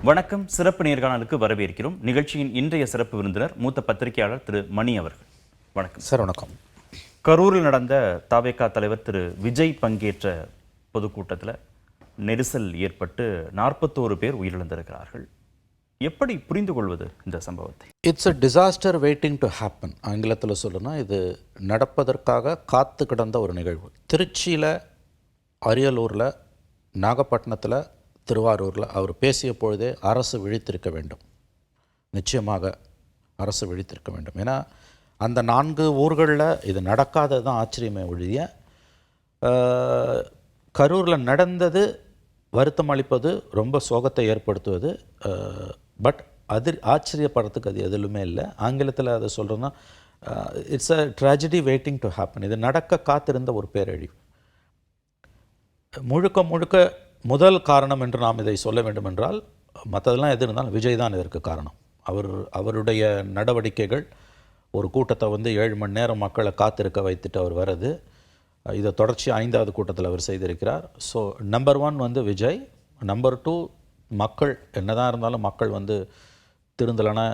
வணக்கம். சிறப்பு நேர்காணலுக்கு வரவேற்கிறோம். நிகழ்ச்சியின் இன்றைய சிறப்பு விருந்தினர் மூத்த பத்திரிகையாளர் திரு மணி அவர்கள். வணக்கம் சார். வணக்கம். கரூரில் நடந்த தவேகா தலைவர் திரு விஜய் பங்கேற்ற பொதுக்கூட்டத்தில் நெரிசல் ஏற்பட்டு 41 பேர் உயிரிழந்திருக்கிறார்கள். எப்படி புரிந்து கொள்வது இந்த சம்பவத்தை? It's a disaster waiting to happen. ஆங்கிலத்தில் சொல்லணும்னா இது நடப்பதற்காக காத்து கிடந்த ஒரு நிகழ்வு. திருச்சியில், அரியலூரில், நாகப்பட்டினத்தில், திருவாரூரில் அவர் பேசிய பொழுதே அரசு விழித்திருக்க வேண்டும். நிச்சயமாக அரசு விழித்திருக்க வேண்டும். ஏன்னா அந்த 4 ஊர்களில் இது நடக்காதது தான் ஆச்சரியமே ஒழிய, கரூரில் நடந்தது வருத்தம் அளிப்பது, ரொம்ப சோகத்தை ஏற்படுத்துவது. பட் அது ஆச்சரியப்படுறதுக்கு அது எதுலுமே இல்லை. ஆங்கிலத்தில் அதை சொல்கிறோன்னா it's a tragedy waiting to happen. இது நடக்க காத்திருந்த ஒரு பேரழிவு. முழுக்க முதல் காரணம் என்று நாம் இதை சொல்ல வேண்டும் என்றால், மற்றதெல்லாம் எது இருந்தாலும் விஜய் தான் இதற்கு காரணம். அவருடைய நடவடிக்கைகள், ஒரு கூட்டத்தை 7 மணி நேரம் மக்களை காத்திருக்க வைத்துட்டு அவர் வர்றது, இதை தொடர்ச்சி 5வது கூட்டத்தில் அவர் செய்திருக்கிறார். So number 1 Vijay. நம்பர் 2 மக்கள். என்னதான் இருந்தாலும் மக்கள் திருந்தலைன்னா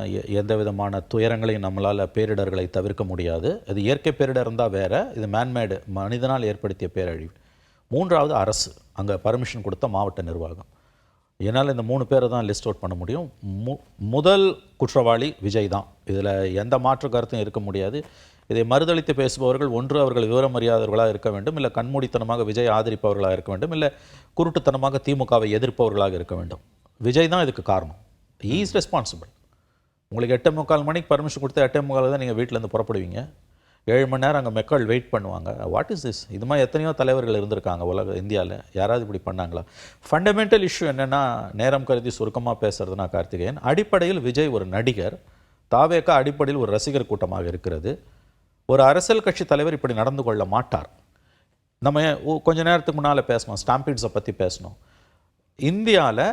எந்த விதமான துயரங்களையும் நம்மளால், பேரிடர்களை தவிர்க்க முடியாது. அது இயற்கை பேரிடர் இருந்தால் வேறு, இது மேன்மேடு, மனிதனால் ஏற்படுத்திய பேரழிவு. 3வது அரசு, அங்கே பர்மிஷன் கொடுத்த மாவட்ட நிர்வாகம். என்னால் இந்த 3 பேரை தான் லிஸ்ட் அவுட் பண்ண முடியும். முதல் குற்றவாளி விஜய் தான். இதில் எந்த மாற்று கருத்தும் இருக்க முடியாது. இதை மறுதளித்து பேசுபவர்கள் ஒன்று அவர்கள் விவரம் அறியாதவர்களாக இருக்க வேண்டும், இல்லை கண்மூடித்தனமாக விஜய் ஆதரிப்பவர்களாக இருக்க வேண்டும், இல்லை குருட்டுத்தனமாக திமுகவை எதிர்ப்பவர்களாக இருக்க வேண்டும். விஜய் தான் இதுக்கு காரணம். He is responsible. உங்களுக்கு 8:45 மணிக்கு பர்மிஷன் கொடுத்து 8:45 தான் நீங்கள் வீட்டிலேருந்து புறப்படுவீங்க. 7 மணி நேரம் அங்கே மக்கள் வெயிட் பண்ணுவாங்க. What is this? இது மாதிரி எத்தனையோ தலைவர்கள் இருந்திருக்காங்க இந்தியாவில். யாராவது இப்படி பண்ணாங்களா? ஃபண்டமெண்டல் இஷ்யூ என்னென்னா, நேரம் கருதி சுருக்கமாக பேசுறதுனா கார்த்திகேயன், அடிப்படையில் விஜய் ஒரு நடிகர், தாவேகா அடிப்படையில் ஒரு ரசிகர் கூட்டமாக இருக்கிறது. ஒரு அரசியல் கட்சி தலைவர் இப்படி நடந்து கொள்ள மாட்டார். நம்ம கொஞ்ச நேரத்துக்கு முன்னால் பேசணும், ஸ்டாம்பீட்ஸை பற்றி பேசணும். இந்தியாவில்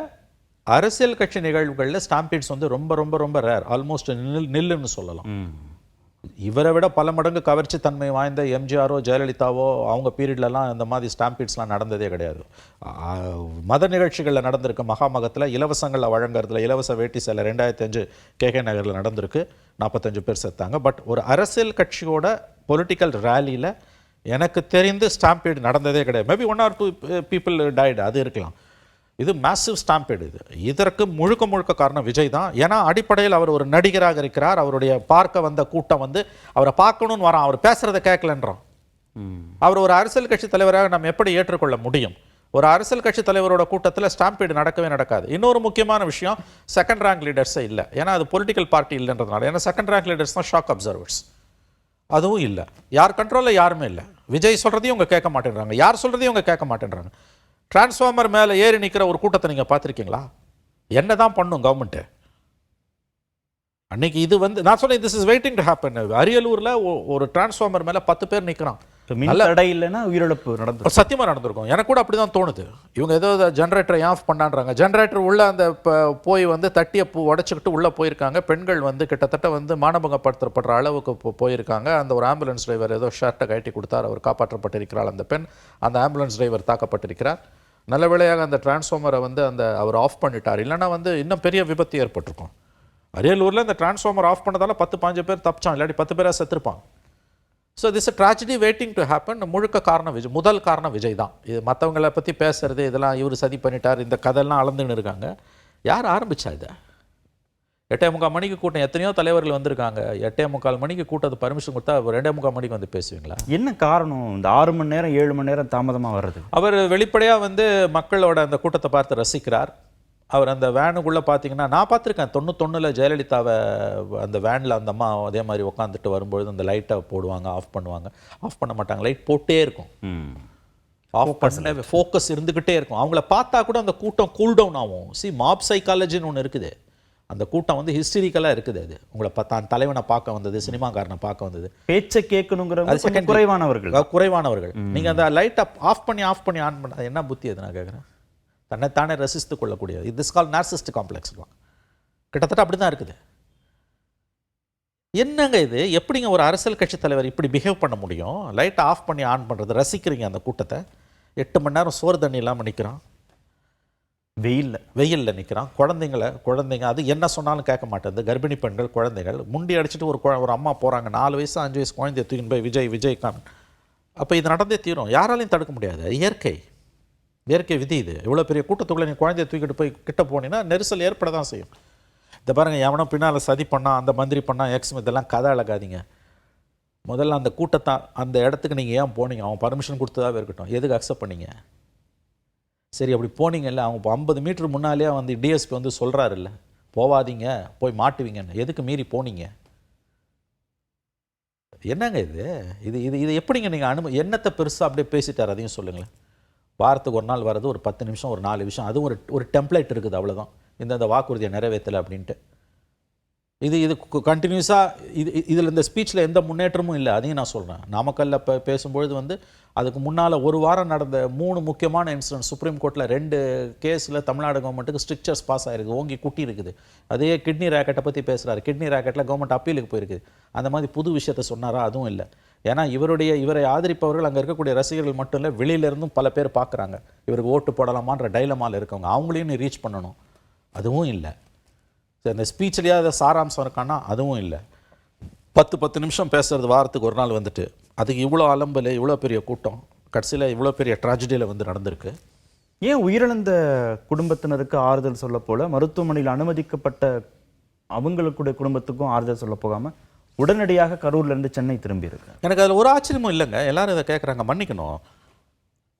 அரசியல் கட்சி நிகழ்வுகளில் ஸ்டாம்பீட்ஸ் ரொம்ப ரொம்ப ரொம்ப ரேர், ஆல்மோஸ்ட் நில்லுன்னு சொல்லலாம். இவரை விட பல மடங்கு கவர்ச்சி தன்மை வாய்ந்த எம்ஜிஆரோ ஜெயலலிதாவோ அவங்க பீரியட்லலாம் இந்த மாதிரி ஸ்டாம்பீட்ஸ்லாம் நடந்ததே கிடையாது. மத நிகழ்ச்சிகளில் நடந்திருக்கு. மகாமகத்தில் இலவசங்களில் வழங்குறதுல, இலவச வேட்டி சேலை 2005 KK நகரில் நடந்திருக்கு. 45 பேர் செத்தாங்க. பட் ஒரு அரசியல் கட்சியோட பொலிட்டிக்கல் ரேலியில் எனக்கு தெரிந்து ஸ்டாம்பீடு நடந்ததே கிடையாது. மேபி 1 or 2 people died, அது இருக்கலாம். இது மேசிவ் ஸ்டாம்பேடு. இதற்கு முழுக்க காரணம் விஜய் தான். ஏன்னா அடிப்படையில் அவர் ஒரு நடிகராக இருக்கிறார். அவருடைய பார்க்க வந்த கூட்டம் அவரை பார்க்கணும்னு வரான், அவர் பேசுறதை கேட்கலன்றான். அவர் ஒரு அரசியல் கட்சி தலைவராக நம்ம எப்படி ஏற்றுக்கொள்ள முடியும்? ஒரு அரசியல் கட்சி தலைவரோட கூட்டத்தில் ஸ்டாம்பேடு நடக்கவே நடக்காது. இன்னொரு முக்கியமான விஷயம், செகண்ட் ரேங்க் லீடர்ஸே இல்லை. ஏன்னா அது பொலிட்டிக்கல் பார்ட்டி இல்லைன்றதுனால. ஏன்னா செகண்ட் ரேங்க் லீடர்ஸ் தான் ஷாக் அப்சர்வர்ஸ். அதுவும் இல்லை. யார் கண்ட்ரோலில் யாருமே இல்லை. விஜய் சொல்கிறதையும் இவங்க கேட்க மாட்டேன்றாங்க, யார் சொல்கிறதையும் இவங்க கேட்க மாட்டேன்றாங்க. டிரான்ஸ்ஃபார்மர் மேலே ஏறி நிற்கிற ஒரு கூட்டத்தை நீங்கள் பார்த்துருக்கீங்களா? என்ன தான் பண்ணும் கவர்மெண்ட்டு? அன்னைக்கு இது நான் சொன்னேன், this is waiting to happen. அரியலூரில் ஒரு டிரான்ஸ்ஃபார்மர் மேலே 10 பேர் நிற்கிறான். தடை இல்லைன்னா உயிரிழப்பு நடந்து சத்தியமாக நடந்திருக்கும். எனக்கு கூட அப்படி தான் தோணுது. இவங்க ஏதோ ஜென்ரேட்டரை ஆஃப் பண்ணான்றாங்க. ஜென்ரேட்டர் உள்ளே அந்த போய் தட்டிய உடச்சிக்கிட்டு உள்ளே போயிருக்காங்க. பெண்கள் கிட்டத்தட்ட மானபங்கப்படுத்தப்படுற அளவுக்கு போயிருக்காங்க. அந்த ஒரு ஆம்புலன்ஸ் டிரைவர் ஏதோ ஷர்ட்டை கட்டி கொடுத்தார், அவர் காப்பாற்றப்பட்டிருக்கிறார். அந்த பெண், அந்த ஆம்புலன்ஸ் டிரைவர் தாக்கப்பட்டிருக்கிறார். நல்ல வேளையாக அந்த டிரான்ஸ்ஃபார்மரை அவர் ஆஃப் பண்ணிட்டார். இல்லைன்னா இன்னும் பெரிய விபத்து ஏற்பட்டிருக்கும். அரியலூரில் இந்த டிரான்ஸ்ஃபார்மர் ஆஃப் பண்ணதால் 10-15 பேர் தப்பிச்சான், இல்லாட்டி 10 பேராக செத்துருப்பாங்க. So this a tragedy waiting to happen. முழுக்க காரணம் விஜய். முதல் காரணம் விஜய் தான். இது மற்றவங்களை பற்றி பேசுறது, இதெல்லாம் இவர் சதி பண்ணிட்டார், இந்த கதையெல்லாம் அளந்துன்னு இருக்காங்க. யார் ஆரம்பிச்சா இதை? 8:45 மணிக்கு கூட்டம், எத்தனையோ தலைவர்கள் வந்திருக்காங்க. 8:45 மணிக்கு கூட்டத்தை பர்மிஷன் கொடுத்தா 2:45 மணிக்கு பேசுவீங்களா? என்ன காரணம் இந்த 6 மணி நேரம் 7 மணி நேரம் தாமதமாக வர்றது? அவர் வெளிப்படையாக மக்களோட அந்த கூட்டத்தை பார்த்து ரசிக்கிறார். அவர் அந்த வேனுக்குள்ளே பார்த்தீங்கன்னா, நான் பார்த்துருக்கேன் 91 ஜெயலலிதாவை அந்த வேனில் அந்த அம்மா அதே மாதிரி உட்காந்துட்டு வரும்பொழுது அந்த லைட்டை போடுவாங்க, ஆஃப் பண்ணுவாங்க. ஆஃப் பண்ண மாட்டாங்க, லைட் போட்டே இருக்கும். ஆஃப் பண்ண ஃபோக்கஸ் இருந்துக்கிட்டே இருக்கும். அவங்கள பார்த்தா கூட அந்த கூட்டம் கூல் டவுன் ஆகும். மாப் சைக்காலஜின்னு ஒன்று இருக்குது. அந்த கூட்டம் ஹிஸ்டரிக்கலாக இருக்குது. அது உங்களை பார்த்தா தலைவனை பார்க்க வந்தது, சினிமாக்காரனை பார்க்க வந்தது, பேச்சை கேட்கணுங்கிற குறைவானவர்கள். நீங்கள் அந்த லைட்டை ஆஃப் பண்ணி ஆன் பண்ண என்ன புத்தி அது? நான் கேட்குறேன். தன்னைத்தானே ரசித்து கொள்ளக்கூடியது. இது கால் நார்சிஸ்ட் காம்ப்ளெக்ஸ். கிட்டத்தட்ட அப்படி தான் இருக்குது. என்னங்க இது? எப்படிங்க ஒரு அரசியல் கட்சி தலைவர் இப்படி பிஹேவ் பண்ண முடியும்? லைட்டை ஆஃப் பண்ணி ஆன் பண்ணுறது, ரசிக்கிறீங்க அந்த கூட்டத்தை. 8 மணி நேரம் சோறு தண்ணி இல்லாமல் நிற்கிறான். வெயில்ல நிற்கிறான். குழந்தைங்க அது என்ன சொன்னாலும் கேட்க மாட்டேங்குது. கர்ப்பிணி பெண்கள், குழந்தைகள் முண்டி அடிச்சுட்டு ஒரு அம்மா போகிறாங்க. 4 வயசு 5 வயசு குழந்தைய தூக்கின்னு போய் விஜய்காந்த். அப்போ இது நடந்தே தீரும், யாராலையும் தடுக்க முடியாது. இயற்கை விதி இது. இவ்வளோ பெரிய கூட்டத்துக்குள்ளே நீ குழந்தைய தூக்கிட்டு போய் கிட்ட போனீங்கன்னா நெரிசல் ஏற்பட தான் செய்யும். இந்த பாருங்கள், எவனோ பின்னால் சதி பண்ணால், அந்த மந்திரி பண்ணால், இதெல்லாம் கதை அழகாதீங்க. முதல்ல அந்த கூட்டத்தை அந்த இடத்துக்கு நீங்கள் ஏன் போனீங்க? அவன் பர்மிஷன் கொடுத்ததாகவே இருக்கட்டும், எதுக்கு அக்செப்ட் பண்ணீங்க? சரி, அப்படி போனீங்கல்ல, அவங்க 50 மீட்டர் முன்னாலே வந்து டிஎஸ்பி வந்து சொல்கிறாரு இல்லை, போவாதீங்க, போய் மாட்டுவீங்கன்னு. எதுக்கு மீறி போனீங்க? என்னங்க இது இது இது இது எப்படிங்க நீங்கள் என்னத்தை பெருசாக அப்படியே பேசிட்டார்? அதையும் சொல்லுங்களேன். வாரத்துக்கு ஒரு நாள் வர்றது, ஒரு 10 நிமிஷம், ஒரு 4 விஷயம், அதுவும் ஒரு டெம்ப்ளேட் இருக்குது, அவ்வளோதான். இந்த வாக்குறுதியை நிறைவேற்றலை அப்படின்ட்டு இது கண்டினியூஸாக இதில் இந்த ஸ்பீச்சில் எந்த முன்னேற்றமும் இல்லை. அதையும் நான் சொல்கிறேன். நாமக்கல்ல பேசும்பொழுது வந்து அதுக்கு முன்னால் ஒரு வாரம் நடந்த 3 முக்கியமான இன்சிடென்ட், சுப்ரீம் கோர்ட்டில் 2 கேஸில் தமிழ்நாடு கவர்மெண்ட்டுக்கு ஸ்ட்ரிக்சர்ஸ் பாஸ் ஆகிருக்கு, ஓங்கி குட்டி இருக்குது. அதே கிட்னி ரேக்கெட்டை பற்றி பேசுகிறாரு. கிட்னி ரேக்கெட்டில் கவர்மெண்ட் அப்பீலுக்கு போயிருக்குது. அந்த மாதிரி புது விஷயத்தை சொன்னாரா? அதுவும் இல்லை. ஏன்னா இவரை ஆதரிப்பவர்கள் அங்கே இருக்கக்கூடிய ரசிகர்கள் மட்டும் இல்லை, வெளியிலேருந்தும் பல பேர் பார்க்குறாங்க. இவருக்கு ஓட்டு போடலாமான்ற டைலமாவில் இருக்கவங்க, அவங்களையும் நீ ரீச் பண்ணணும். அதுவும் இல்லை. இந்த ஸ்பீச்லேயே அதை சாராம்சம் இருக்கான்னா அதுவும் இல்லை. 10 நிமிஷம் பேசுகிறது வாரத்துக்கு ஒரு நாள் வந்துட்டு அதுக்கு இவ்வளோ அலம்பல், இவ்வளோ பெரிய கூட்டம், கடைசியில் இவ்வளோ பெரிய ட்ராஜடியில் வந்து நடந்திருக்கு. ஏன் உயிரிழந்த குடும்பத்தினருக்கு ஆறுதல் சொல்ல போல, மருத்துவமனையில் அனுமதிக்கப்பட்ட அவங்களுடைய குடும்பத்துக்கும் ஆறுதல் சொல்ல போகாமல் உடனடியாக கரூர்லேருந்து சென்னை திரும்பி இருக்கு? எனக்கு அதில் ஒரு ஆச்சரியமும் இல்லைங்க. எல்லாரும் இதை கேட்குறாங்க. மன்னிக்கணும்,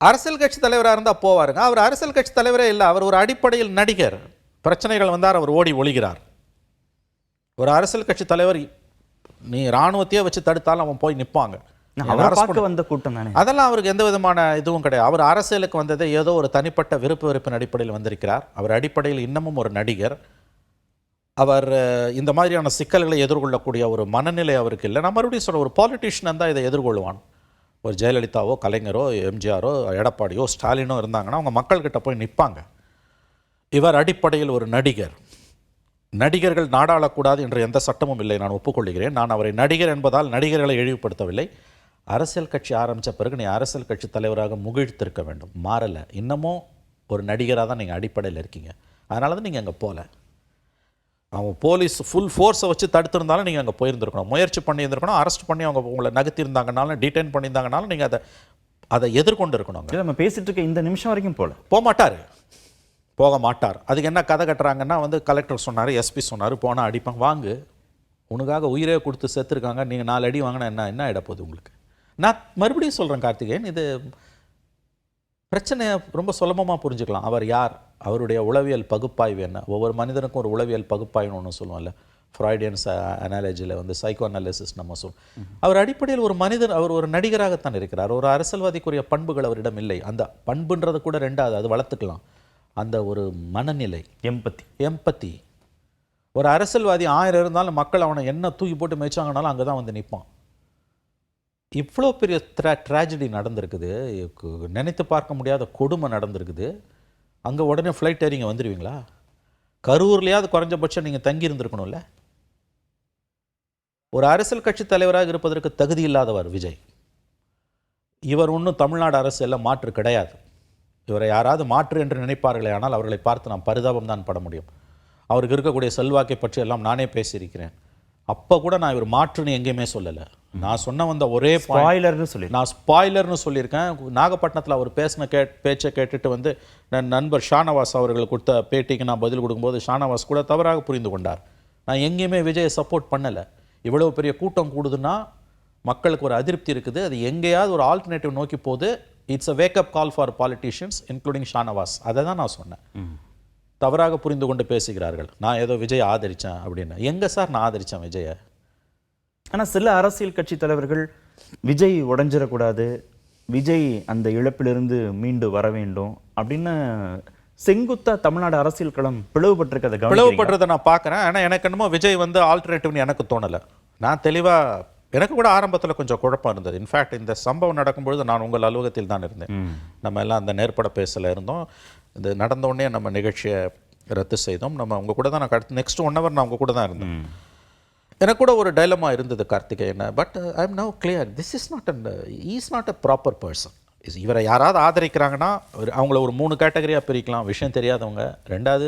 அரசியல் கட்சி தலைவராக இருந்தால் போவாருங்க. அவர் அரசியல் கட்சி தலைவரே இல்லை. அவர் ஒரு அடிப்படையில் நடிகர். பிரச்சனைகள் வந்தார், அவர் ஓடி ஒளிகிறார். ஒரு அரசியல் கட்சி தலைவர் நீ இராணுவத்தையே வச்சு தடுத்தாலும் அவன் போய் நிற்பாங்க. வந்த கூட்டம் தானே. அதெல்லாம் அவருக்கு எந்த விதமான இதுவும் கிடையாது. அவர் அரசியலுக்கு வந்ததே ஏதோ ஒரு தனிப்பட்ட வெறுப்பின் அடிப்படையில் வந்திருக்கிறார். அவர் அடிப்படையில் இன்னமும் ஒரு நடிகர். அவர் இந்த மாதிரியான சிக்கல்களை எதிர்கொள்ளக்கூடிய ஒரு மனநிலை அவருக்கு இல்லை. நான் மறுபடியும் சொல்ல, ஒரு பாலிட்டிஷியன் தான் இதை எதிர்கொள்வான். ஒரு ஜெயலலிதாவோ, கலைஞரோ, எம்ஜிஆரோ, எடப்பாடியோ, ஸ்டாலினோ இருந்தாங்கன்னா அவங்க மக்கள்கிட்ட போய் நிற்பாங்க. இவர் அடிப்படையில் ஒரு நடிகர். நடிகர்கள் நாடாளக்கூடாது என்ற எந்த சட்டமும் இல்லை, நான் ஒப்புக்கொள்கிறேன். நான் அவரை நடிகர் என்பதால் நடிகர்களை இழிவுபடுத்தவில்லை. அரசியல் கட்சி ஆரம்பித்த பிறகு நீ அரசியல் கட்சி தலைவராக முகிழ்த்திருக்க வேண்டும். மாறலை. இன்னமும் ஒரு நடிகராக தான் நீங்கள் அடிப்படையில் இருக்கீங்க. அதனால தான் நீங்கள் அங்கே போகல. அவன் போலீஸ் ஃபுல் ஃபோர்ஸை வச்சு தடுத்திருந்தாலும் நீங்கள் அங்கே போயிருந்துருக்கணும். முயற்சி பண்ணியிருந்துருக்கணும். அரெஸ்ட் பண்ணி அவங்க உங்களை நகர்த்தியிருந்தாங்கனாலும், டீடைன் பண்ணியிருந்தாங்கனாலும் நீங்கள் அதை எதிர்கொண்டு இருக்கணும். நம்ம பேசிட்டு இருக்க இந்த நிமிஷம் வரைக்கும் போக மாட்டார். அதுக்கு என்ன கதை கட்டுறாங்கன்னா வந்து கலெக்டர் சொன்னார், எஸ்பி சொன்னார், போனால் அடிப்பாங்க. வாங்கு, உனக்காக உயிரே கொடுத்து செத்துருக்காங்க, நீங்கள் 4 அடி வாங்கினா என்ன ஆகிட போகுது உங்களுக்கு? நான் மறுபடியும் சொல்கிறேன் கார்த்திகேயன், இது பிரச்சனையை ரொம்ப சுலபமாக புரிஞ்சுக்கலாம். அவர் யார், அவருடைய உளவியல் பகுப்பாய்வு என்ன? ஒவ்வொரு மனிதனுக்கும் ஒரு உளவியல் பகுப்பாய்வுன்னு ஒன்று சொல்லுவோம்ல, ஃப்ராய்டியன்ஸ் அனாலஜியில் வந்து சைக்கோ அனாலிசிஸ் நம்ம சொல்லுவோம். அவர் அடிப்படையில் ஒரு மனிதன், அவர் ஒரு நடிகராகத்தான் இருக்கிறார். ஒரு அரசியல்வாதிக்குரிய பண்புகள் அவரிடம் இல்லை. அந்த பண்புன்றது கூட 2வது, அது வளர்த்துக்கலாம். அந்த ஒரு மனநிலை, எம்பத்தி. ஒரு அரசியல்வாதி 1000 இருந்தாலும் மக்கள் அவனை என்ன தூக்கி போட்டு மேய்ச்சாங்கனாலும் அங்கே தான் வந்து நிற்பான். இவ்வளோ பெரிய ட்ராஜடி நடந்திருக்குது, நினைத்து பார்க்க முடியாத கொடுமை நடந்திருக்குது. அங்கே உடனே ஃப்ளைட் ஏறிங்க வந்துடுவீங்களா? கரூர்லையாவது குறைஞ்சபட்சம் நீங்கள் தங்கி இருந்திருக்கணும்ல. ஒரு அரசியல் கட்சி தலைவராக இருப்பதற்கு தகுதி இல்லாதவர் விஜய். இவர் ஒன்றும் தமிழ்நாடு அரசியலில் மாற்று கிடையாது. இவரை யாராவது மாற்று என்று நினைப்பார்களே ஆனால் அவர்களை பார்த்து நாம் பரிதாபம் தான் பட முடியும். அவருக்கு இருக்கக்கூடிய செல்வாக்கை பற்றி எல்லாம் நானே பேசியிருக்கிறேன். அப்போ கூட நான் இவர் மாற்றுன்னு எங்கேயுமே சொல்லலை. நான் சொன்ன வந்த ஒரே நான் ஸ்பாய்லர்னு சொல்லியிருக்கேன். நாகப்பட்டினத்தில் அவர் பேசின பேச்சை கேட்டுட்டு வந்து நான் நண்பர் ஷானவாஸ் அவர்கள் கொடுத்த பேட்டிக்கு நான் பதில் கொடுக்கும்போது ஷானவாஸ் கூட தவறாக புரிந்து கொண்டார். நான் எங்கேயுமே விஜயை சப்போர்ட் பண்ணலை. இவ்வளோ பெரிய கூட்டம் கூடுதுன்னா மக்களுக்கு ஒரு அதிருப்தி இருக்குது, அது எங்கேயாவது ஒரு ஆல்டர்னேட்டிவ் நோக்கி போகுது. It's a wake up call for politicians including Shahnawaz. அதை தான் நான் சொன்னேன். தவறாக புரிந்து கொண்டு பேசுகிறார்கள். நான் ஏதோ விஜய் ஆதரித்தேன் அப்படின்னு. எங்கே சார் நான் ஆதரித்தேன் விஜயை? ஆனால் சில அரசியல் கட்சி தலைவர்கள் விஜய் உடைஞ்சிடக்கூடாது, விஜய் அந்த இழப்பிலிருந்து மீண்டு வர வேண்டும் அப்படின்னு செங்குத்தா தமிழ்நாடு அரசியல் களம் பிளவுபட்டிருக்கிறத நான் பார்க்குறேன். ஆனால் எனக்கு என்னமோ விஜய் வந்து ஆல்டர்னேட்டிவ்னு எனக்கு தோணலை. நான் தெளிவாக, எனக்கு கூட ஆரம்பத்தில் கொஞ்சம் குழப்பம் இருந்தது. இன்ஃபேக்ட் இந்த சம்பவம் நடக்கும்பொழுது நான் உங்கள் அலுவலகத்தில் தான் இருந்தேன். நம்ம எல்லாம் அந்த நேர்பட பேசல இருந்தோம். இது நடந்தோடனே நம்ம நிகழ்ச்சியை ரத்து செய்தோம். நம்ம உங்கள் கூட தான் நான் நெக்ஸ்ட் 1 hour நான் உங்கள் கூட தான் இருந்தேன். எனக்கு கூட ஒரு டைலமா இருந்தது Karthikeyan. But I am now clear, this is not is not a proper person. இவரை யாராவது ஆதரிக்கிறாங்கன்னா அவங்கள ஒரு 3 கேட்டகரியாக பிரிக்கலாம். விஷயம் தெரியாதவங்க, ரெண்டாவது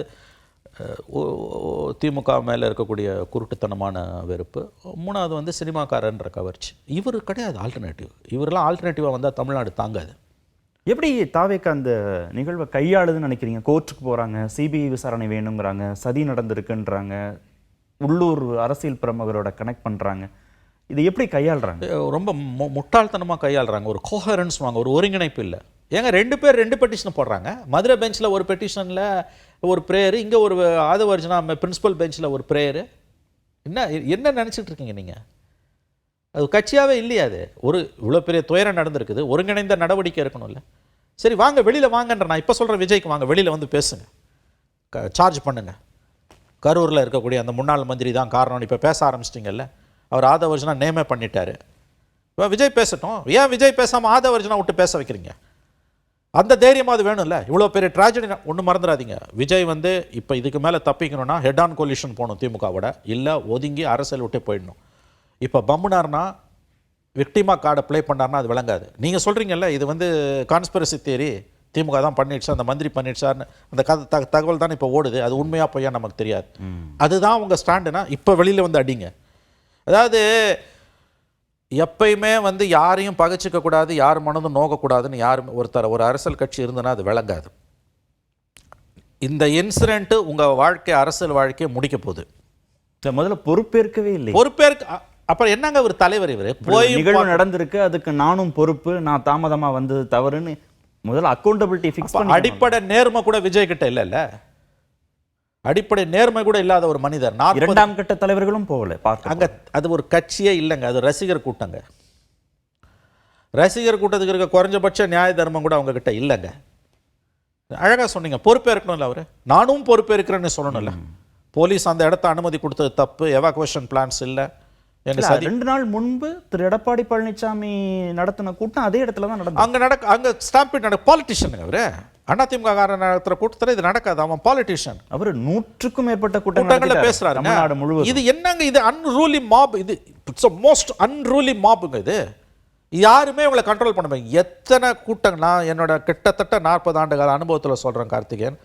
திமுக மேலே இருக்கக்கூடிய குருட்டுத்தனமான வெறுப்பு, மூணாவது வந்து சினிமாக்காரன்ற கவர்ச்சி. இவர் கிடையாது ஆல்டர்னேட்டிவ். இவரெல்லாம் ஆல்டர்னேட்டிவாக வந்தால் தமிழ்நாடு தாங்காது. எப்படி தாவேக்கா அந்த நிகழ்வை கையாளுதுன்னு நினைக்கிறீங்க? கோர்ட்டுக்கு போகிறாங்க, சிபிஐ விசாரணை வேணுங்கிறாங்க, சதி நடந்திருக்குன்றாங்க, உள்ளூர் அரசியல் பிரமுகரோட கனெக்ட் பண்ணுறாங்க. இதை எப்படி கையாளுறாங்க? ரொம்ப முட்டாள்தனமாக கையாளுறாங்க. ஒரு கோஹரன்ஸ் வாங்க, ஒரு ஒருங்கிணைப்பு இல்லை. ஏங்க 2 பேர் 2 பெட்டிஷன் போடுறாங்க. மதுரை பெஞ்சில் ஒரு பெட்டிஷனில் ஒரு ப்ரேயரு, இங்கே ஒரு ஆதவர்ஜனா பிரின்சிபல் பெஞ்சில் ஒரு ப்ரேயரு. என்ன நினச்சிட்டு இருக்கீங்க நீங்கள்? அது கட்சியாகவே இல்லையா? அது ஒரு இவ்வளோ பெரிய துயரம் நடந்திருக்குது, ஒருங்கிணைந்த நடவடிக்கை இருக்கணும்ல. சரி வாங்க வெளியில் வாங்கன்ற, நான் இப்போ சொல்கிறேன், விஜய்க்கு வாங்க வெளியில் வந்து பேசுங்க, சார்ஜ் பண்ணுங்க. கரூரில் இருக்கக்கூடிய அந்த முன்னாள் மந்திரி தான் காரணம், இப்போ பேச ஆரம்பிச்சிட்டிங்கல்ல. அவர் ஆதவர்ஜனா நேமே பண்ணிட்டாரு. இப்போ விஜய் பேசட்டும். ஏன் விஜய் பேசாமல் ஆதவர்ஜனா விட்டு பேச வைக்கிறீங்க? அந்த தைரியமாவது வேணும்ல. இவ்வளோ பெரிய ட்ராஜடி. ஒன்றும் மறந்துடாதீங்க, விஜய் வந்து இப்போ இதுக்கு மேலே தப்பிக்கணும்னா ஹெட் ஆன் கோலிஷன் போகணும் திமுகவோட, இல்லை ஒதுங்கி அரசியல் விட்டு போயிடணும். இப்போ பம்புனார்னா விக்டிமாக கார்டை ப்ளே பண்ணார்னா அது விளங்காது. நீங்கள் சொல்கிறீங்கல்ல இது வந்து கான்ஸ்பிரசி தியரி, திமுக தான் பண்ணிடுச்சு, அந்த மந்திரி பண்ணிடுச்சார்னு அந்த தகவல் தான் இப்போ ஓடுது. அது உண்மையாக பொய்யா நமக்கு தெரியாது. அதுதான் உங்கள் ஸ்டாண்டுனா இப்போ வெளியில் வந்து அடிங்க. அதாவது எப்பயுமே வந்து யாரையும் பகைச்சிக்க கூடாது, யார் மனதும் நோக்கக்கூடாதுன்னு யாரும் ஒரு அரசியல் கட்சி இருந்ததுன்னா அது விளங்காது. இந்த இன்சிடென்ட்டு உங்கள் வாழ்க்கை, அரசியல் வாழ்க்கையை முடிக்க போகுது. முதல்ல பொறுப்பேற்கவே இல்லை. பொறுப்பேற்க அப்புறம் என்னங்க ஒரு தலைவர் இவர்? போய் நிகழ்வு நடந்திருக்கு, அதுக்கு நானும் பொறுப்பு, நான் தாமதமாக வந்தது தவறுன்னு முதல்ல அக்கௌண்டபிலிட்டி ஃபிக்ஸ் பண்ணி. அடிப்படை நேர்மை கூட விஜய் கிட்ட இல்லைல்ல. அடிப்படை நேர்மை கூட இல்லாத ஒரு மனிதர். 2ஆம் கட்ட தலைவர்களும் போகல பார்க்க. அங்கே அது ஒரு கட்சியே இல்லைங்க, அது ரசிகர் கூட்டங்க. ரசிகர் கூட்டத்துக்கு இருக்க குறைஞ்சபட்ச நியாய தர்மம் கூட அவங்க கிட்ட இல்லைங்க. அழகாக சொன்னீங்க, பொறுப்பேற்கணும்ல அவர். நானும் பொறுப்பேற்கிறேன்னு சொல்லணும்ல. போலீஸ் அந்த இடத்த அனுமதி கொடுத்தது தப்பு, எவாக்குவேஷன் பிளான்ஸ் இல்லை. 2 நாள் முன்பு திரு எடப்பாடி பழனிசாமி நடத்தின கூட்டம் அதே இடத்துல தான் நடந்தது. அங்கே ஸ்டாம்பிட் பாலிட்டிஷியன் அவரு. அதிமுக நடத்துற கூட்டத்தில் இது நடக்காது. அவன் பாலிட்டிஷியன். அவர் 100க்கும் மேற்பட்ட கூட்டங்கள்ல பேசுறாரு தமிழ்நாடு முழுவதும். இது என்னங்க? இது அன்ரூலி மாப். இது இட்ஸ் மோஸ்ட் அன்ரூலி மாப்புங்க. இது யாருமே இவங்களை கண்ட்ரோல் பண்ண முடியும். எத்தனை கூட்டங்கள் நான் என்னோட கிட்டத்தட்ட 40 ஆண்டு கால அனுபவத்தில் சொல்கிறேன் கார்த்திகேயன்,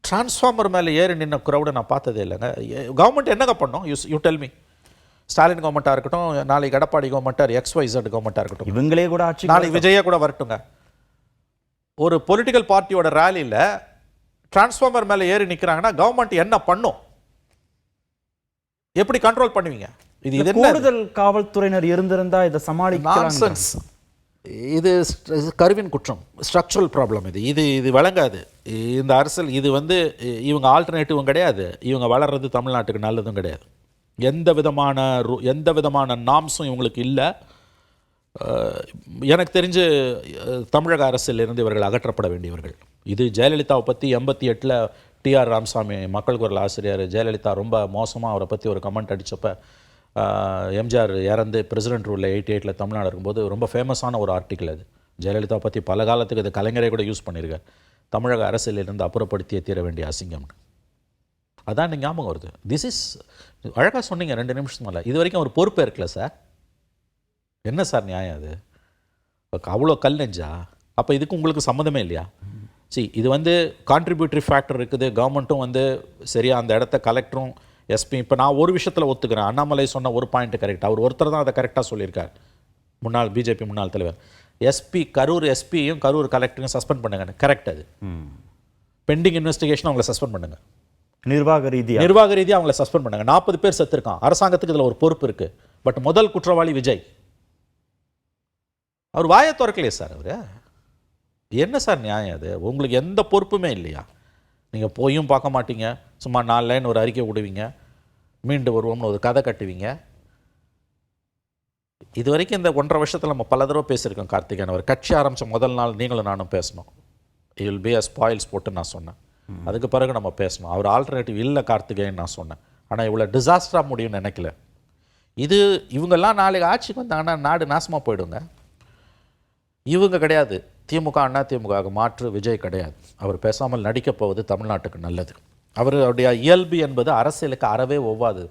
டிரான்ஸ்ஃபார்மர் மேலே ஏறி நின்ன க்ரௌடை நான் பார்த்ததே இல்லைங்க. கவர்மெண்ட் என்னங்க பண்ணோம்? You tell me. ஸ்டாலின் கவர்மெண்ட்டாக இருக்கட்டும், நாளைக்கு எடப்பாடி கவர்மெண்ட்டாக, XYZ கவர்மெண்ட்டாக இருக்கட்டும், இவங்களே கூட ஆட்சி, நாளைக்கு விஜயா கூட வரட்டுங்க, ஒரு பொலிட்டிக்கல் பார்ட்டியோட ரேலியில் டிரான்ஸ்ஃபார்மர் மேலே ஏறி நிற்கிறாங்கன்னா கவர்மெண்ட் என்ன பண்ணும்? எப்படி கண்ட்ரோல் பண்ணுவீங்க? இது கூடுதல் காவல்துறையினர் இருந்திருந்தா இதை சமாளிக்கலாம். இது கருவின் குற்றம், ஸ்ட்ரக்சரல் ப்ராப்ளம். இது வழங்காது இந்த அரசியல். இது வந்து இவங்க ஆல்டர்னேட்டிவும் கிடையாது, இவங்க வளர்றது தமிழ்நாட்டுக்கு நல்லதும் கிடையாது. எந்த விதமான நாம்ஸும் இவங்களுக்கு இல்லை. எனக்கு தெரிஞ்சு தமிழக அரசியலிருந்து இவர்கள் அகற்றப்பட வேண்டியவர்கள். இது ஜெயலலிதாவை பற்றி 88 TR ராமசாமி மக்கள் குரல் ஆசிரியர், ஜெயலலிதா ரொம்ப மோசமாக அவரை பற்றி ஒரு கமெண்ட் அடித்தப்போ, எம்ஜிஆர் இறந்து பிரசிடென்ட் ரூலில் 88 தமிழ்நாடு இருக்கும்போது ரொம்ப ஃபேமஸான ஒரு ஆர்டிக்கிள் அது. ஜெயலலிதா பற்றி பல காலத்துக்கு இது கலைஞரை கூட யூஸ் பண்ணியிருக்கார். தமிழக அரசியலிருந்து அப்புறப்படுத்தியே தீர வேண்டிய அசிங்கம். அதான் எனக்கு ஞாபகம் வருது. திஸ் இஸ் அழகாக சொன்னீங்க 2 நிமிஷம் மேலே. இது வரைக்கும் ஒரு பொறுப்பே இருக்கல சார். என்ன சார் நியாயம் அது? அவ்வளோ கல் நெஞ்சா? அப்போ இதுக்கு உங்களுக்கு சம்மந்தமே இல்லையா? இது வந்து கான்ட்ரிபியூட்டரி ஃபேக்டர் இருக்குது. கவர்மெண்ட்டும் வந்து சரியாக அந்த இடத்த கலெக்டரும் எஸ்பி. இப்போ நான் ஒரு விஷயத்தில் ஒத்துக்கிறேன், அண்ணாமலை சொன்ன ஒரு பாயிண்ட் கரெக்ட். அவர் ஒருத்தர் தான் அதை கரெக்டாக சொல்லியிருக்கார், முன்னாள் பிஜேபி முன்னாள் தலைவர். கரூர் எஸ்பியும் கரூர் கலெக்டரையும் சஸ்பெண்ட் பண்ணுங்க, கரெக்ட். அது பெண்டிங் இன்வெஸ்டிகேஷன் அவங்களை சஸ்பெண்ட் பண்ணுங்க. நிர்வாக ரீதியாக அவங்களை சஸ்பெண்ட் பண்ணுங்க. 40 பேர் செத்துருக்கான். அரசாங்கத்துக்கு இதில் ஒரு பொறுப்பு இருக்கு. பட் முதல் குற்றவாளி விஜய். அவர் வாயை திறக்கலையே சார். அவர் என்ன சார் நியாயம் அது? உங்களுக்கு எந்த பொறுப்புமே இல்லையா? நீங்கள் போயும் பார்க்க மாட்டீங்க, சும்மா 4 லைன் ஒரு அறிக்கை விடுவீங்க, மீண்டு வருவோம்னு ஒரு கதை கட்டுவீங்க. இது வரைக்கும் இந்த 1.5 வருஷத்தில் நம்ம பல தடவை பேசியிருக்கோம் கார்த்திகேயன். அவர் கட்சி ஆரம்பித்த முதல் நாள் நீங்களும் நானும் பேசணும். It will be a spoils போட்டு நான் சொன்னேன். அதுக்கு பிறகு நம்ம பேசணும். அவர் ஆல்டர்னேட்டிவ் இல்லை கார்த்திகேயன் நான் சொன்னேன். ஆனால் இவ்வளோ டிசாஸ்டராக முடியும்னு நினைக்கல. இவங்கெல்லாம் நாளைக்கு ஆட்சிக்கு வந்தாங்கன்னா நாடு நாசமாக போயிடுங்க. இவங்க கிடையாது. திமுக அதிமுக மாற்று விஜய் கிடையாது. அவர் பேசாமல் நடிக்கப் போவது தமிழ்நாட்டுக்கு நல்லது. அவருடைய இயல்பு என்பது அரசியலுக்கு அறவே ஒவ்வாது.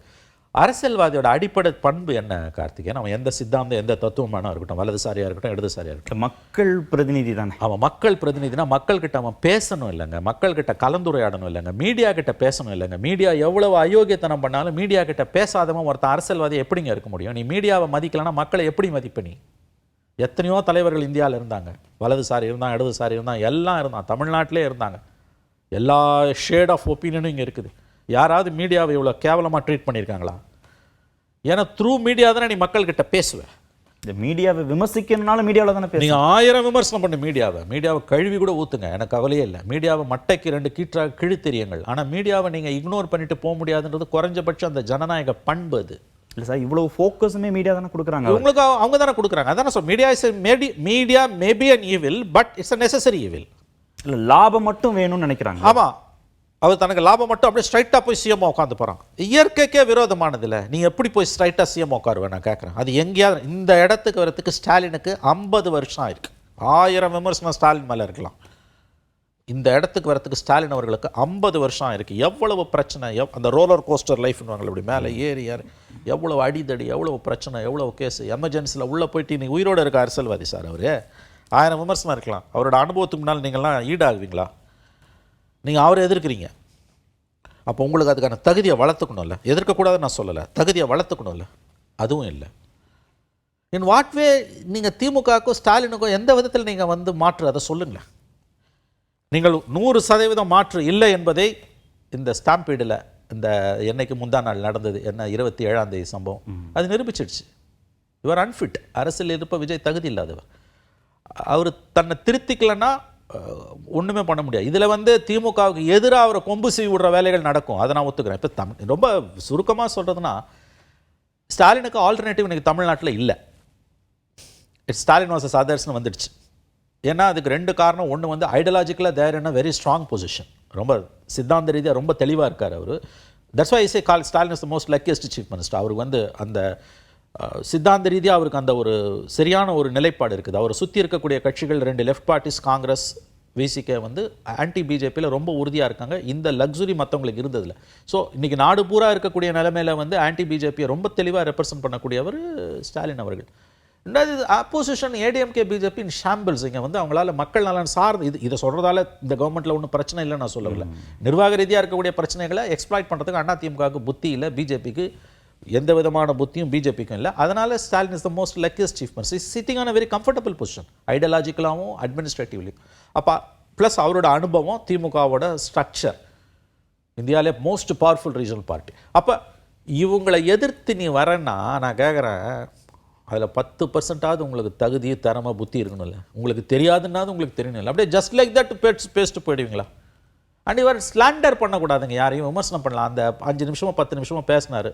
அரசியல்வாதியோட அடிப்படை பண்பு என்ன கார்த்திகேயன்? அவன் எந்த சித்தாந்தம் எந்த தத்துவமானா இருக்கட்டும், வலதுசாரியாக இருக்கட்டும் இடதுசாரியாக இருக்கட்டும், மக்கள் பிரதிநிதி தானே. அவன் மக்கள் பிரதிநிதினா மக்கள்கிட்ட அவன் பேசணும் இல்லைங்க, மக்கள்கிட்ட கலந்துரையாடணும் இல்லைங்க, மீடியா கிட்ட பேசணும் இல்லைங்க. மீடியா எவ்வளவு அயோக்கியத்தனம் பண்ணாலும் மீடியா கிட்ட பேசாதவன் ஒருத்தன் அரசியல்வாதி எப்படிங்க இருக்க முடியும்? நீ மீடியாவை மதிக்கலன்னா மக்களை எப்படி மதிப்ப நீ? எத்தனையோ தலைவர்கள் இந்தியாவில் இருந்தாங்க, வலதுசாரி இருந்தான், இடதுசாரி இருந்தான், எல்லாம் இருந்தான், தமிழ்நாட்டிலே இருந்தாங்க. எல்லா ஷேட் ஆஃப் ஒப்பீனியனும் இங்கே இருக்குது. யாராவது மீடியாவை இவ்வளோ கேவலமாக ட்ரீட் பண்ணியிருக்காங்களா? ஏன்னா த்ரூ மீடியா தானே நீ மக்கள்கிட்ட பேசுவேன். இந்த மீடியாவை விமர்சிக்கணும்னாலும் மீடியாவில் தானே பேசுங்க. நீங்கள் 1000 விமர்சனம் பண்ண மீடியாவை கழுவி கூட ஊற்றுங்க, எனக்கு கவலையே இல்லை. மீடியாவை மட்டைக்கு 2 கீற்றாக கிழித்தெறியுங்கள். ஆனால் மீடியாவை நீங்கள் இக்னோர் பண்ணிட்டு போக முடியாதுன்றது குறைஞ்சபட்சம் அந்த ஜனநாயக பண்பு அது. இல்லை சார், இவ்வளவு ஃபோக்கஸுமே மீடியா தானே கொடுக்குறாங்க. உங்களுக்கு அவங்க தானே கொடுக்குறாங்க. அதானே சொல், media maybe an evil, but it's a necessary evil. இல்லை, லாபம் மட்டும் வேணும்னு நினைக்கிறாங்க. ஆமாம், அவர் தனக்கு லாபம் மட்டும் அப்படியே ஸ்ட்ரைட்டாக போய் சிஎம் உட்காந்து போகிறான். இயற்கைக்கே விரோதமானதில்லை. நீ எப்படி போய் ஸ்ட்ரைட்டாக சிஎம் உட்காருவேன் நான் கேட்குறேன். அது எங்கேயாவது இந்த இடத்துக்கு வரத்துக்கு ஸ்டாலினுக்கு 50 வருஷம் ஆயிருக்கு. 1000 விமர்சனம் ஸ்டாலின் மேலே இருக்கலாம். இந்த இடத்துக்கு வரத்துக்கு ஸ்டாலின் அவர்களுக்கு 50 வருஷம் ஆயிருக்கு. எவ்வளவு பிரச்சனை, அந்த ரோலர் கோஸ்டர் லைஃப்னுவாங்க, இப்படி மேலே ஏறி எவ்வளவு அடிதடி, எவ்வளவு பிரச்சனை, எவ்வளவு கேஸ், எமர்ஜென்சியில் உள்ளே போயிட்டு நீ உயிரோடு இருக்க அரசியல்வாதி சார் அவர். 1000 விமர்சனம் இருக்கலாம். அவரோட அனுபவத்துக்கு முன்னால் நீங்கள்லாம் ஈடாகுவீங்களா? நீங்கள் அவரை எதிர்க்கிறீங்க, அப்போ உங்களுக்கு அதுக்கான தகுதியை வளர்த்துக்கணும்ல. எதிர்க்கக்கூடாதுன்னு நான் சொல்லலை, தகுதியை வளர்த்துக்கணும்ல. அதுவும் இல்லை. இன் வாட் வே நீங்கள் திமுகவுக்கும் ஸ்டாலினுக்கும் எந்த விதத்தில் நீங்கள் வந்து மாற்று, அதை சொல்லுங்களேன். நீங்கள் 100% மாற்று இல்லை என்பதை இந்த ஸ்டாம்பீடில் இந்த என்னைக்கு முந்தா நாள் நடந்தது என்ன 27ஆம் தேதி சம்பவம் அது நிரூபிச்சிடுச்சு. இவர் அன்ஃபிட், அரசியல் இருப்ப விஜய் தகுதி இல்லாதவர். அவர் தன்னை திருத்திக்கலன்னா ஒன்றுமே பண்ண முடியாது. இதில் வந்து திமுகவுக்கு எதிராக அவரை கொம்பு சீவி விடுற வேலைகள் நடக்கும், அதை நான் ஒத்துக்கிறேன். இப்போ ரொம்ப சுருக்கமாக சொல்கிறதுனா, ஸ்டாலினுக்கு ஆல்டர்னேட்டிவ் இன்றைக்கி தமிழ்நாட்டில் இல்லை. ஸ்டாலின் வாசஸ் அதர்ஸ்னு வந்துடுச்சு. ஏன்னா அதுக்கு 2 காரணம். ஒன்று வந்து ஐடியாலஜிக்கலாக they're in a very strong position, ரொம்ப சித்தாந்த ரீதியாக ரொம்ப தெளிவாக இருக்கார் அவர். That's why I say Stalin is the most luckiest chief minister. அவருக்கு வந்து அந்த சித்தாந்த ரீதியாக அவருக்கு அந்த ஒரு சரியான ஒரு நிலைப்பாடு இருக்குது. அவரை சுற்றி இருக்கக்கூடிய கட்சிகள் 2 லெஃப்ட் பார்ட்டிஸ், காங்கிரஸ், விசிகே வந்து ஆன்டி பிஜேபியில் ரொம்ப உறுதியாக இருக்காங்க. இந்த லக்ஸுரி மற்றவங்களுக்கு இருந்ததில்லை. ஸோ இன்றைக்கி நாடு பூரா இருக்கக்கூடிய நிலைமையில் வந்து ஆன்டி பிஜேபியை ரொம்ப தெளிவாக ரெப்ரசன்ட் பண்ணக்கூடியவர் ஸ்டாலின் அவர்கள். ரெண்டாவது ஆப்போசிஷன் ஏடிஎம்கே பிஜேபி இன் ஷாம்பிள்ஸ். இங்கே வந்து அவங்களால மக்கள் நலன் சார்ந்து இதை சொல்கிறதால இந்த கவர்மெண்ட்டில் ஒன்றும் பிரச்சனை இல்லைன்னு நான் சொல்லவில்லை. நிர்வாக ரீதியாக இருக்கக்கூடிய பிரச்சனைகளை எக்ஸ்ப்ளாய்ட் பண்ணுறதுக்கு அதிமுகவுக்கு புத்தி இல்லை, பிஜேபிக்கு எந்த விதமான புத்தியும் பிஜேபிக்கும் இல்லை. அதனால் Stalin is the most luckiest chief minister. Sitting on a very comfortable position, ஐடியாலஜிக்கலாகவும் அட்மினிஸ்ட்ரேட்டிவ்லையும். அப்போ ப்ளஸ் அவரோட அனுபவம், திமுகவோட ஸ்ட்ரக்சர், இந்தியாவிலே மோஸ்ட் பவர்ஃபுல் ரீஜனல் பார்ட்டி. அப்போ இவங்களை எதிர்த்து நீ வரேன்னா நான் கேட்குறேன், அதில் 10% உங்களுக்கு தகுதி, திறமை, புத்தி இருக்கணும்ல. உங்களுக்கு தெரியாதுன்னாது உங்களுக்கு தெரியணும். அப்படியே ஜஸ்ட் லைக் தட் பேசிட்டு போயிடுவீங்களா? அண்ட் இவர் ஸ்லாண்டர் பண்ணக்கூடாதுங்க, யாரையும் விமர்சனம் பண்ணலாம். அந்த 5 நிமிஷமோ 10 நிமிஷமோ பேசினார்,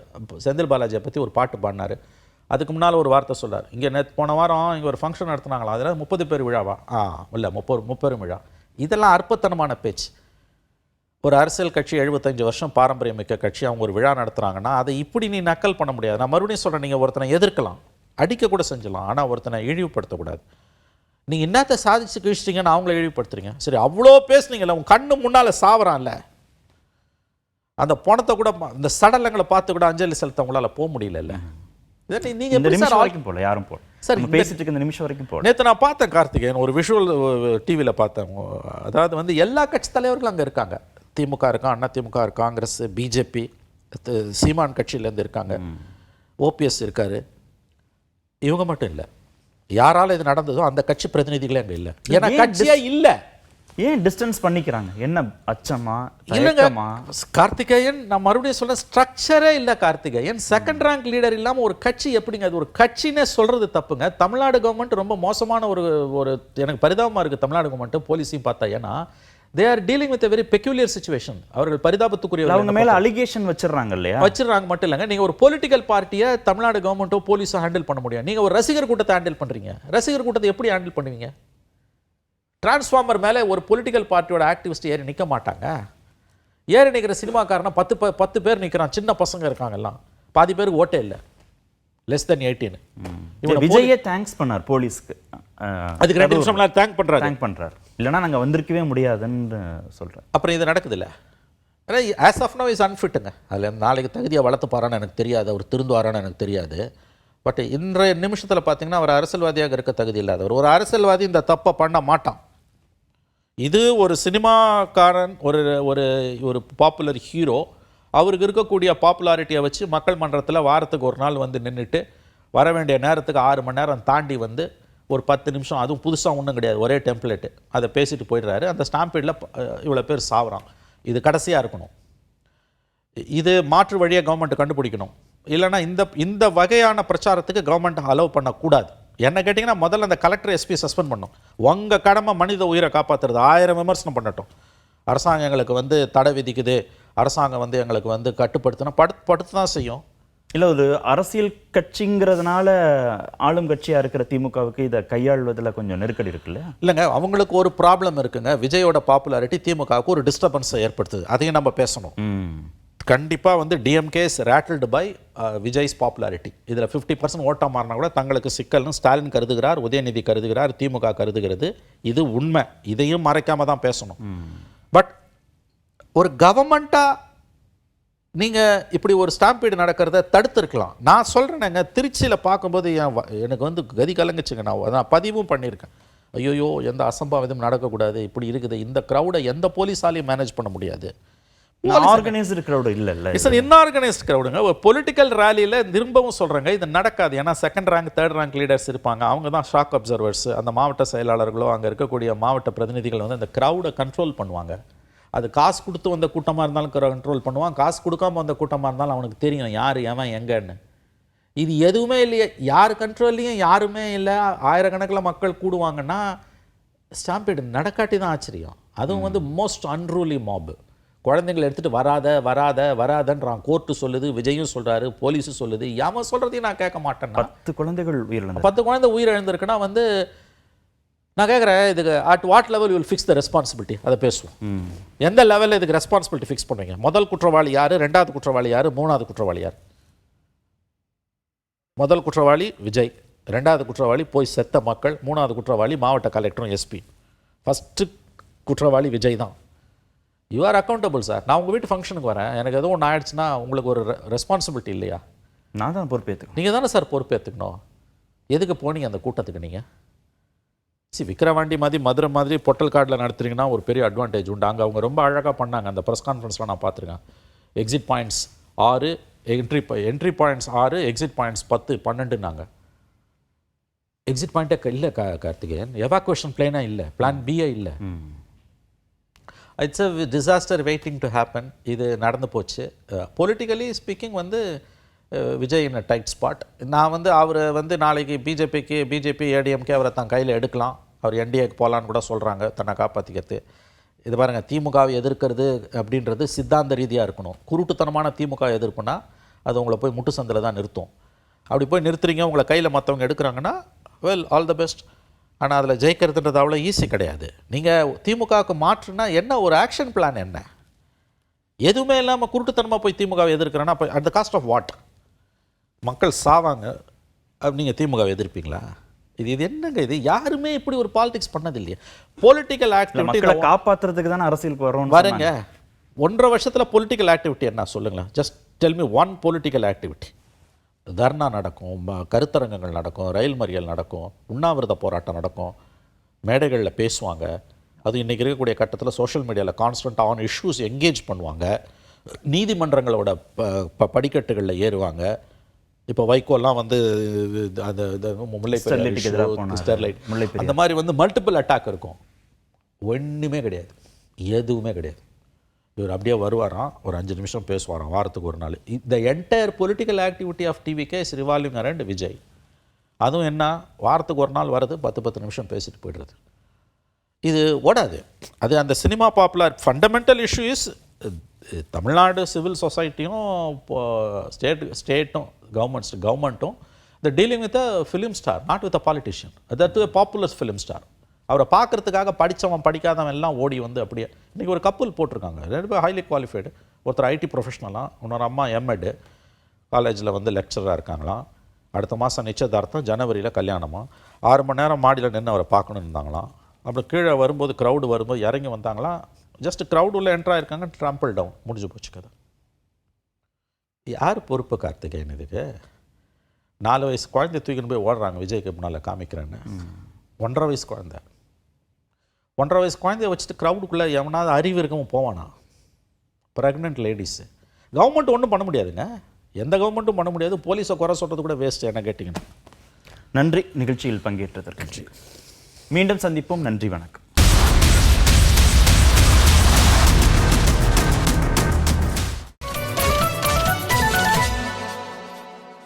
செந்தில் பாலாஜியை பற்றி ஒரு பாட்டு பாடினார். அதுக்கு முன்னால் ஒரு வார்த்தை சொன்னார், இங்கே போன வாரம் இங்கே ஒரு ஃபங்க்ஷன் நடத்துனாங்களா, அதில் 30 பேர் விழாவா? இல்லை 30 விழா. இதெல்லாம் அற்பத்தனமான பேச்சு. ஒரு அரசியல் கட்சி 75 வருஷம் பாரம்பரியம் மிக்க கட்சி, அவங்க ஒரு விழா நடத்துகிறாங்கன்னா அதை இப்படி நீ நக்கல் பண்ண முடியாது. நான் மறுபடியும் சொல்கிறேன், நீங்கள் ஒருத்தனை எதிர்க்கலாம், அடிக்க கூட செஞ்சலாம், ஆனால் ஒருத்தனை இழிவுபடுத்தக்கூடாது. நீங்கள் என்னத்தை சாதிச்சு கழிச்சிட்டிங்கன்னு அவங்கள இழிவுபடுத்துறீங்க. சரி, அவ்வளோ பேசுனீங்கல்ல, உங்கள் கண்ணு முன்னால் சாவறான்ல, அந்த பணத்தை கூட இந்த சடலங்களை பார்த்து கூட அஞ்சலி செலுத்த உங்களால் போக முடியல. நீங்கள் வரைக்கும் போல யாரும் போல சரி பேசிட்டு இருக்க இந்த நிமிஷம் வரைக்கும் போல. நேற்று நான் பார்த்தேன் கார்த்திகேயன், ஒரு விஷுவல் டிவியில் பார்த்தேன். அதாவது வந்து எல்லா கட்சி தலைவர்களும் அங்கே இருக்காங்க. திமுக இருக்கான், அதிமுக இருக்கு, காங்கிரஸ், பிஜேபி, சீமான் கட்சியிலேருந்து இருக்காங்க, ஓபிஎஸ் இருக்காரு. இவங்க மட்டும் இல்லை, யாரால இது நடந்ததோ அந்த கட்சி பிரதிநிதிகளே அங்கே இல்லை. ஏன்னா கட்சியே இல்லை. ஏன் டிஸ்டன்ஸ் பண்ணிக்கிறாங்க? என்ன அச்சமா? இல்லைங்க கார்த்திகேயன், நான் மறுபடியும் சொல்ல, ஸ்ட்ரக்சரே இல்லை கார்த்திகேயன். செகண்ட் ரேங்க் லீடர் இல்லாமல் ஒரு கட்சி எப்படிங்க? அது ஒரு கட்சினே சொல்றது தப்புங்க. தமிழ்நாடு கவர்மெண்ட் ரொம்ப மோசமான ஒரு எனக்கு பரிதாபமாக இருக்குது தமிழ்நாடு கவர்மெண்ட் போலீஸையும் பார்த்தா. ஏன்னா they are dealing with a very peculiar situation. அவர்கள் பரிதாபத்துக்குரிய அவங்க மேல அலிகேஷன் வச்சிடறாங்க இல்லையா? வச்சிடறாங்க மட்டும் இல்லைங்க. நீங்க ஒரு பொலிட்டிக்கல் பார்ட்டியை தமிழ்நாடு கவர்மெண்ட்டோ போலீஸோ ஹேண்டில் பண்ண முடியும். நீங்க ஒரு ரசிகர் கூட்டத்தை ஹேண்டில் பண்றீங்க. ரசிகர் கூட்டத்தை எப்படி ஹேண்டில் பண்ணுவீங்க? டிரான்ஸ்ஃபார்மர் மேலே ஒரு பொலிட்டிக்கல் பார்ட்டியோட ஆக்டிவிஸ்ட் ஏறி நிற்க மாட்டாங்க. ஏறி நிற்கிற சினிமாக்காரனா 10 பேர் நிற்கிறான், சின்ன பசங்க இருக்காங்க, எல்லாம் பாதி பேருக்கு ஓட்டே இல்லை, less than 18. விஜயே தேங்க்ஸ் பண்ணார் போலீஸ்க்கு. அதுக்கு 2 நிமிஷம் தேங்க் பண்றாரு. இல்லைன்னா நாங்கள் வந்திருக்கவே முடியாதுன்னு சொல்கிறேன். அப்புறம் இது நடக்குது இல்லை. ஆஸ் ஆஃப் நவ் இஸ் அன்ஃபிட்டுங்க. அதில் நாளைக்கு தகுதியை வளர்த்துப்பாரான்னு எனக்கு தெரியாது, அவர் திருந்துவாரான்னு எனக்கு தெரியாது. பட் இன்றைய நிமிஷத்தில் பார்த்தீங்கன்னா அவர் அரசியல்வாதியாக இருக்க தகுதி இல்லாதவர். ஒரு அரசியல்வாதி இந்த தப்பை பண்ண மாட்டான். இது ஒரு சினிமாக்காரன், ஒரு ஒரு ஒரு பாப்புலர் ஹீரோ, அவருக்கு இருக்கக்கூடிய பாப்புலாரிட்டியை வச்சு மக்கள் மன்றத்தில் வாரத்துக்கு ஒரு நாள் வந்து நின்றுட்டு வர வேண்டிய நேரத்துக்கு 6 மணி நேரம் தாண்டி வந்து ஒரு 10 நிமிஷம், அதுவும் புதுசாக ஒன்றும் கிடையாது, ஒரே டெம்ப்ளேட்டு, அதை பேசிட்டு போயிடுறாரு. அந்த ஸ்டாம்பீடில் இவ்வளோ பேர் சாவுறான். இது கடைசியாக இருக்கணும். இது மாற்று வழியை கவர்மெண்ட் கண்டுபிடிக்கணும். இல்லைனா இந்த வகையான பிரச்சாரத்துக்கு கவர்மெண்ட் அலோவ் பண்ணக்கூடாது. என்ன கேட்டிங்கன்னா முதல்ல அந்த கலெக்டர் எஸ்பி சஸ்பெண்ட் பண்ணணும். உங்கள் கடமை மனித உயிரை காப்பாற்றுறது. 1000 விமர்சனம் பண்ணட்டும். அரசாங்கம் எங்களுக்கு வந்து தடை விதிக்குது, அரசாங்கம் வந்து எங்களுக்கு வந்து கட்டுப்படுத்தினா படுத்து தான் செய்யும். இல்லை, ஒரு அரசியல் கட்சிங்கிறதுனால ஆளும் கட்சியாக இருக்கிற திமுகவுக்கு இதை கையாள்வதில் கொஞ்சம் நெருக்கடி இருக்குல்ல? இல்லைங்க, அவங்களுக்கு ஒரு ப்ராப்ளம் இருக்குங்க. விஜயோட பாப்புலாரிட்டி திமுகவுக்கு ஒரு டிஸ்டர்பன்ஸை ஏற்படுத்துது. அதையும் நம்ம பேசணும். கண்டிப்பாக வந்து DMK is rattled by Vijay's popularity. இதில் 50% ஓட்டாக மாறினா கூட தங்களுக்கு சிக்கல்னு ஸ்டாலின் கருதுகிறார், உதயநிதி கருதுகிறார், திமுக கருதுகிறது. இது உண்மை. இதையும் மறைக்காம தான் பேசணும். பட் ஒரு கவர்மெண்ட்டாக நீங்கள் இப்படி ஒரு ஸ்டாம்பீடு நடக்கிறத தடுத்துருக்கலாம். நான் சொல்கிறேனேங்க, திருச்சியில் பார்க்கும்போது எனக்கு வந்து கதி கலங்குச்சுங்க. நான் பதிவும் பண்ணியிருக்கேன். ஐயோயோ, எந்த அசம்பாவிதம் நடக்கக்கூடாது, இப்படி இருக்குது. இந்த க்ரௌடை எந்த போலீஸாலையும் மேனேஜ் பண்ண முடியாது. ஆர்கனைஸ்டு க்ரௌடு இல்லை, இட்ஸ் அன் இன்ஆர்கனைஸ்ட் க்ரௌடுங்க. ஒரு பொலிட்டிக்கல் ரேலியில் திரும்பவும் சொல்கிறேங்க, இது நடக்காது. ஏன்னா 2nd rank 3rd rank leaders இருப்பாங்க, அவங்க தான் ஷாக் அப்சர்வர்ஸ். அந்த மாவட்ட செயலாளர்களோ அங்கே இருக்கக்கூடிய மாவட்ட பிரதிநிதிகள் வந்து அந்த க்ரௌடை கண்ட்ரோல் பண்ணுவாங்க. அது காசு கொடுத்து வந்த கூட்டமாக இருந்தாலும் கண்ட்ரோல் பண்ணுவான், காசு கொடுக்காம வந்த கூட்டமாக இருந்தாலும் அவனுக்கு தெரியும் யார் எவன் எங்கன்னு. இது எதுவுமே இல்லையே, யார் கண்ட்ரோல்லையும் யாருமே இல்லை, ஆயிரக்கணக்கில் மக்கள் கூடுவாங்கன்னா ஸ்டாம்பீடு நடக்காட்டி தான் ஆச்சரியம். அதுவும் வந்து மோஸ்ட் அன்ரூலி மாப். குழந்தைங்களை எடுத்துகிட்டு வராதன்றான். கோர்ட்டு சொல்லுது, விஜயும் சொல்கிறாரு, போலீஸும் சொல்லுது. எவன் சொல்கிறதையும் நான் கேட்க மாட்டேன். 10 குழந்தைகள் உயிரிழந்து 10 குழந்தை உயிரிழந்திருக்குன்னா வந்து நான் கேட்குறேன், இதுக்கு at what level you will fix the responsibility? அதை பேசுவோம். எந்த லெவலில் இதுக்கு ரெஸ்பான்சிபிலிட்டி ஃபிக்ஸ் பண்ணுவீங்க? முதல் குற்றவாளி யார், 2வது குற்றவாளி யார், 3வது குற்றவாளி யார்? முதல் குற்றவாளி விஜய், 2வது குற்றவாளி போய் செத்த மக்கள், 3வது குற்றவாளி மாவட்ட கலெக்டரும் எஸ்பி. ஃபஸ்ட்டு குற்றவாளி விஜய் தான். You are accountable sir. நான் உங்கள் வீட்டு ஃபங்க்ஷனுக்கு வரேன், எனக்கு எதுவும் ஒன்று ஆயிடுச்சுன்னா உங்களுக்கு ஒரு ரெஸ்பான்சிபிலிட்டி இல்லையா? நான் தான் பொறுப்பேற்றுக்கணும். நீங்கள் தானே சார் பொறுப்பேற்றுக்கணும். எதுக்கு போனீங்க அந்த கூட்டத்துக்கு? நீங்கள் விக்கிரவாண்டி மாதிரி மதுரை மாதிரி பொட்டல் கார்டில் நடத்துறீங்கன்னா ஒரு பெரிய அட்வான்டேஜ் உண்டு. அங்கே அவங்க ரொம்ப அழகாக பண்ணாங்க. அந்த ப்ரெஸ் கான்ஃபரன்ஸில் நான் பார்த்துருக்கேன். Exit points 6, entry points 6, exit points 10, 12நாங்க. எக்ஸிட் பாயிண்ட்டே இல்லை கார்த்திகேயன். எவாக்குவேஷன் பிளானாக இல்லை, பிளான் பிஏ இல்லை. It's a disaster waiting to happen. இது நடந்து போச்சு. பொலிட்டிக்கலி ஸ்பீக்கிங் வந்து Vijay in a tight spot. நான் வந்து அவர் வந்து நாளைக்கு பிஜேபி ஏடிஎம்கே அவரை தான் கையில் எடுக்கலாம். அவர் என்டிஏக்கு போகலான்னு கூட சொல்கிறாங்க, தன்னை காப்பாற்றிக்கிறது. இது பாருங்கள், திமுகவை எதிர்க்கிறது அப்படின்றது சித்தாந்த ரீதியாக இருக்கணும். குருட்டுத்தனமான திமுக எதிர்ப்புனா அது உங்களை போய் முட்டு சந்தில் தான் நிறுத்தும். அப்படி போய் நிறுத்துறீங்க, உங்களை கையில் மற்றவங்க எடுக்கிறாங்கன்னா வெல், ஆல் த பெஸ்ட். ஆனால் அதில் ஜெயிக்கிறதுன்றது அவ்வளோ ஈஸி கிடையாது. நீங்கள் திமுகவுக்கு மாற்றுனா என்ன, ஒரு ஆக்ஷன் பிளான் என்ன? எதுவுமே இல்லாமல் குருட்டுத்தனமாக போய் திமுகவை எதிர்க்கிறேன்னா அப்போ at the cost of what? மக்கள் சாவாங்க, அப்படி நீங்கள் திமுகவை எதிர்ப்பீங்களா? இது என்னங்க இது? யாருமே இப்படி ஒரு பாலிடிக்ஸ் பண்ணது இல்லையா? பொலிட்டிக்கல் ஆக்டிவிட்டி காப்பாற்றுறதுக்கு தானே அரசியலுக்கு வரங்க. 1.5 வருஷத்தில் பொலிட்டிக்கல் ஆக்டிவிட்டி என்ன சொல்லுங்களேன்? Just tell me one political activity. Dharna நடக்கும், கருத்தரங்கங்கள் நடக்கும், ரயில் மறியல் நடக்கும், உண்ணாவிரத போராட்டம் நடக்கும், மேடைகளில் பேசுவாங்க. அது இன்றைக்கி இருக்கக்கூடிய கட்டத்தில் சோஷியல் மீடியாவில் கான்ஸ்டன்ட்டாக ஆன் இஷ்யூஸ் என்கேஜ் பண்ணுவாங்க. நீதிமன்றங்களோட படிக்கட்டுகளில் ஏறுவாங்க. இப்போ வைகோலாம் வந்து அந்த ஸ்டெர்லைட் அந்த மாதிரி வந்து மல்டிபிள் அட்டாக் இருக்கும். ஒன்றுமே கிடையாது, எதுவுமே கிடையாது. இவர் அப்படியே வருவாராம், ஒரு 5 நிமிஷம் பேசுவாராம், வாரத்துக்கு ஒரு நாள். The entire political activity of TVK is revolving around Vijay. அதுவும் என்ன, வாரத்துக்கு ஒரு நாள் வருது, 10 நிமிஷம் பேசிட்டு போய்டுறது. இது ஓடாது. அது அந்த cinema popular fundamental issue is Tamil Nadu civil சொசைட்டியும் ஸ்டேட்டும் கவர்மெண்ட்டும் the dealing with a film star, not with a politician. That to popular film star. அவரை பார்க்குறதுக்காக படித்தவன் படிக்காதவன் எல்லாம் ஓடி வந்து அப்படியே. இன்றைக்கி ஒரு கப்பல் போட்டிருக்காங்க, 2 பேர் ஹைலி குவாலிஃபைடு. ஒருத்தர் ஐடி ப்ரொஃபஷனலாக, இன்னொரு அம்மா எம்எட் காலேஜில் வந்து லெக்சராக இருக்காங்களாம். அடுத்த மாதம் நிச்சயதார்த்தம், ஜனவரியில் கல்யாணமாக. 6 மணி நேரம் மாடியில் நின்று அவரை பார்க்கணுன்னு இருந்தாங்களாம். அப்புறம் கீழே வரும்போது க்ரௌடு வரும்போது இறங்கி வந்தாங்களாம். ஜஸ்ட் க்ரௌட் உள்ள என்ட்ரு ஆயிருக்காங்க, ட்ராம்பிள் டவுன், முடிஞ்சு போச்சு கதை. யார் பொறுப்பு கார்த்திகேயன் இதுக்கு? 4 வயசு குழந்தைய தூக்கின்னு போய் ஓடுறாங்க விஜய்க்கு முன்னால் காமிக்கிறேன்னு. 1.5 வயசு குழந்தை, 1.5 வயசு குழந்தைய வச்சுட்டு க்ரௌடுக்குள்ளே எவனாவது அறிவு இருக்கவும் போவானா? Pregnant ladies. கவர்மெண்ட் ஒன்றும் பண்ண முடியாதுங்க, எந்த கவர்மெண்ட்டும் பண்ண முடியாது. போலீஸை குறை சொல்கிறது கூட வேஸ்ட் என்ன கேட்டிங்கன்னா. நன்றி நிகழ்ச்சியில் பங்கேற்றதற்கு. மீண்டும் சந்திப்போம். நன்றி, வணக்கம்.